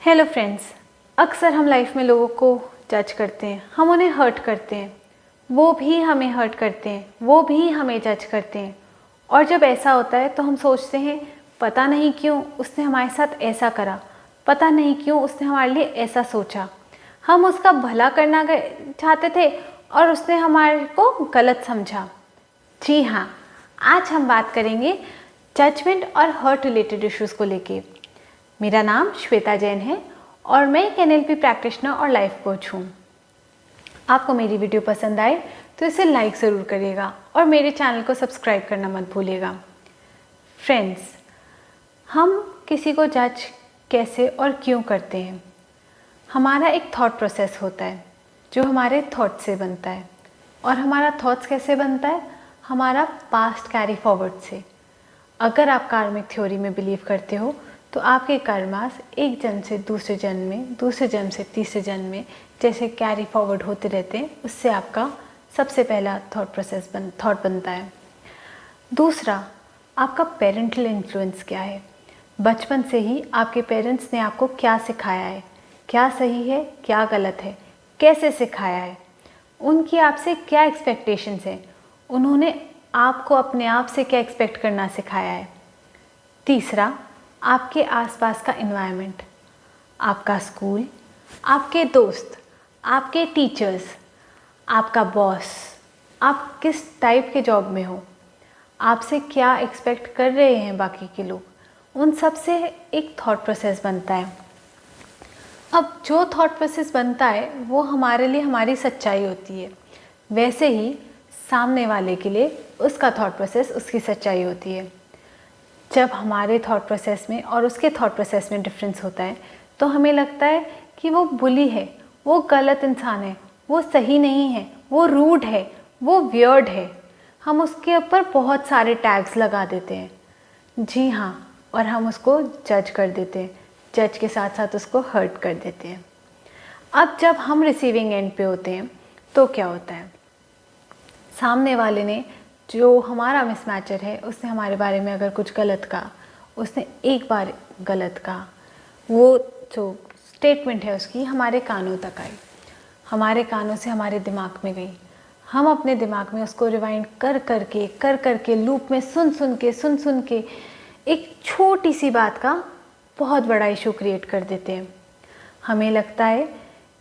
Hello friends, अक्सर हम life में लोगों को जज करते हैं, हम उन्हें हर्ट करते हैं, वो भी हमें हर्ट करते हैं, वो भी हमें जज करते हैं। और जब ऐसा होता है तो हम सोचते हैं पता नहीं क्यों उसने हमारे साथ ऐसा करा, पता नहीं क्यों उसने हमारे लिए ऐसा सोचा। हम उसका भला करना चाहते थे और उसने हमारे को गलत समझा। जी हाँ, आज हम बात करेंगे जजमेंट और हर्ट रिलेटेड इश्यूज़ को लेके। मेरा नाम श्वेता जैन है और मैं एक NLP प्रैक्टिशनर और लाइफ कोच हूँ। आपको मेरी वीडियो पसंद आए तो इसे लाइक ज़रूर करिएगा और मेरे चैनल को सब्सक्राइब करना मत भूलिएगा। फ्रेंड्स, हम किसी को जज कैसे और क्यों करते हैं? हमारा एक थॉट प्रोसेस होता है जो हमारे थॉट से बनता है। और हमारा थॉट्स कैसे बनता है? हमारा पास्ट कैरी फॉरवर्ड से। अगर आप कार्मिक थ्योरी में बिलीव करते हो तो आपके कर्मास एक जन्म से दूसरे जन्म में, दूसरे जन्म से तीसरे जन्म में जैसे कैरी फॉरवर्ड होते रहते हैं, उससे आपका सबसे पहला थॉट बनता है। दूसरा, आपका पेरेंटल इन्फ्लुएंस क्या है? बचपन से ही आपके पेरेंट्स ने आपको क्या सिखाया है, क्या सही है क्या गलत है, कैसे सिखाया है, उनकी आपसे क्या एक्सपेक्टेशंस हैं, उन्होंने आपको अपने आप से क्या एक्सपेक्ट करना सिखाया है। तीसरा, आपके आसपास का एनवायरनमेंट, आपका स्कूल, आपके दोस्त, आपके टीचर्स, आपका बॉस, आप किस टाइप के जॉब में हो, आपसे क्या एक्सपेक्ट कर रहे हैं बाकी के लोग, उन सब से एक थॉट प्रोसेस बनता है। अब जो थॉट प्रोसेस बनता है वो हमारे लिए हमारी सच्चाई होती है, वैसे ही सामने वाले के लिए उसका थॉट प्रोसेस उसकी सच्चाई होती है। जब हमारे थॉट प्रोसेस में और उसके थॉट प्रोसेस में डिफरेंस होता है तो हमें लगता है कि वो बुली है, वो गलत इंसान है, वो सही नहीं है, वो रूड है, वो वियर्ड है। हम उसके ऊपर बहुत सारे टैग्स लगा देते हैं। जी हाँ, और हम उसको जज कर देते हैं, जज के साथ साथ उसको हर्ट कर देते हैं। अब जब हम रिसीविंग एंड पे होते हैं तो क्या होता है? सामने वाले ने, जो हमारा मिसमैचर है, उसने हमारे बारे में अगर कुछ गलत कहा, उसने एक बार गलत कहा, वो जो स्टेटमेंट है उसकी हमारे कानों तक आई, हमारे कानों से हमारे दिमाग में गई। हम अपने दिमाग में उसको रिवाइंड कर करके लूप में सुन सुन के एक छोटी सी बात का बहुत बड़ा इशू क्रिएट कर देते हैं। हमें लगता है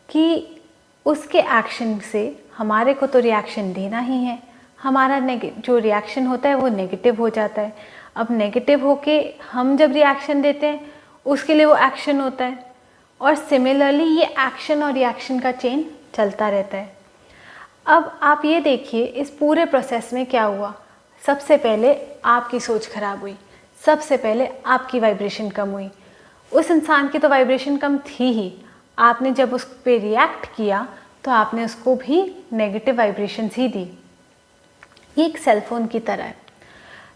कि उसके एक्शन से हमारे को तो रिएक्शन देना ही है, हमारा जो रिएक्शन होता है वो नेगेटिव हो जाता है। अब नेगेटिव होके हम जब रिएक्शन देते हैं उसके लिए वो एक्शन होता है, और सिमिलरली ये एक्शन और रिएक्शन का चेन चलता रहता है। अब आप ये देखिए, इस पूरे प्रोसेस में क्या हुआ? सबसे पहले आपकी सोच खराब हुई, सबसे पहले आपकी वाइब्रेशन कम हुई। उस इंसान की तो वाइब्रेशन कम थी ही, आपने जब उस पर रिएक्ट किया तो आपने उसको भी नेगेटिव वाइब्रेशंस ही दी। ये एक सेलफोन की तरह है।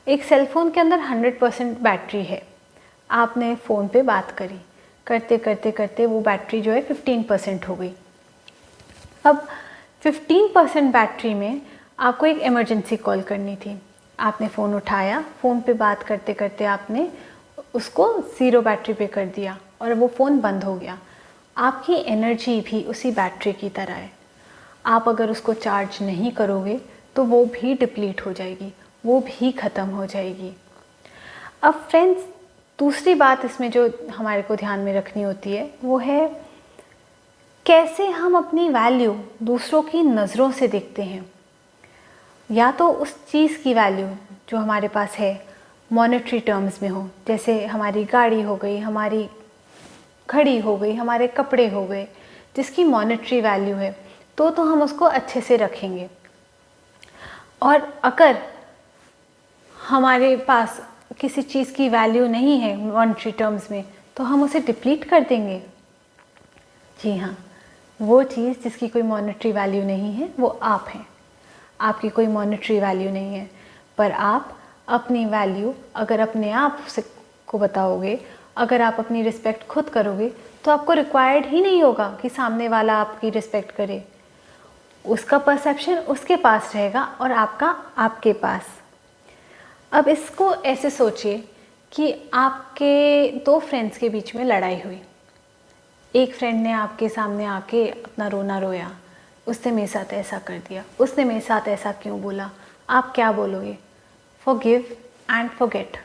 एक सेलफोन के अंदर 100% बैटरी है। आपने फ़ोन पे बात करी, करते वो बैटरी जो है 15% हो गई। अब 15% बैटरी में आपको एक इमरजेंसी कॉल करनी थी। आपने फ़ोन उठाया, फ़ोन पे बात करते आपने उसको 0 बैटरी पे कर दिया और वो फ़ोन बंद हो गया। आपकी एनर्जी भी उसी बैटरी की तरह है। आप अगर उसको चार्ज नहीं करोगे तो वो भी डिप्लीट हो जाएगी, वो भी ख़त्म हो जाएगी। अब फ्रेंड्स, दूसरी बात इसमें जो हमारे को ध्यान में रखनी होती है वो है कैसे हम अपनी वैल्यू दूसरों की नज़रों से देखते हैं। या तो उस चीज़ की वैल्यू जो हमारे पास है मॉनेटरी टर्म्स में हो, जैसे हमारी गाड़ी हो गई, हमारी घड़ी हो गई, हमारे कपड़े हो गए, जिसकी मॉनेटरी वैल्यू है तो हम उसको अच्छे से रखेंगे। और अगर हमारे पास किसी चीज़ की वैल्यू नहीं है मॉनेटरी टर्म्स में तो हम उसे डिप्लीट कर देंगे। जी हाँ, वो चीज़ जिसकी कोई मॉनेटरी वैल्यू नहीं है वो आप हैं। आपकी कोई मॉनेटरी वैल्यू नहीं है, पर आप अपनी वैल्यू अगर अपने आप से को बताओगे, अगर आप अपनी रिस्पेक्ट खुद करोगे तो आपको रिक्वायर्ड ही नहीं होगा कि सामने वाला आपकी रिस्पेक्ट करे। उसका परसेप्शन उसके पास रहेगा और आपका आपके पास। अब इसको ऐसे सोचिए कि आपके दो फ्रेंड्स के बीच में लड़ाई हुई, एक फ्रेंड ने आपके सामने आके अपना रोना रोया, उसने मेरे साथ ऐसा कर दिया, उसने मेरे साथ ऐसा क्यों बोला, आप क्या बोलोगे? Forgive and forget.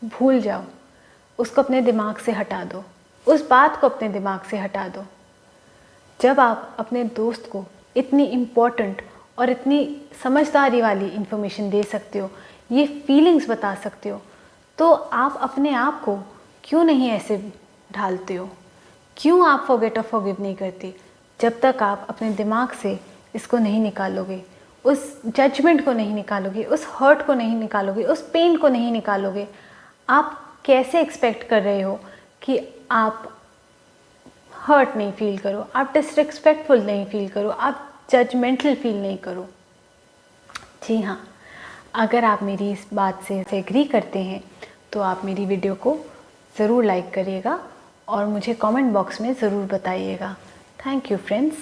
भूल जाओ, उसको अपने दिमाग से हटा दो, उस बात को अपने दिमाग से हटा दो। जब आप अपने दोस्त को इतनी इम्पोर्टेंट और इतनी समझदारी वाली इन्फॉर्मेशन दे सकते हो, ये फीलिंग्स बता सकते हो, तो आप अपने आप को क्यों नहीं ऐसे ढालते हो? क्यों आप फॉरगेट और फॉरगिव नहीं करते? जब तक आप अपने दिमाग से इसको नहीं निकालोगे, उस जजमेंट को नहीं निकालोगे, उस हर्ट को नहीं निकालोगे, उस पेन को नहीं निकालोगे, आप कैसे एक्सपेक्ट कर रहे हो कि आप हर्ट नहीं फील करो, आप डिसरिस्पेक्टफुल नहीं फील करो, आप जजमेंटल फील नहीं करो? जी हाँ, अगर आप मेरी इस बात से एग्री करते हैं तो आप मेरी वीडियो को ज़रूर लाइक करिएगा और मुझे कमेंट बॉक्स में ज़रूर बताइएगा। Thank you friends.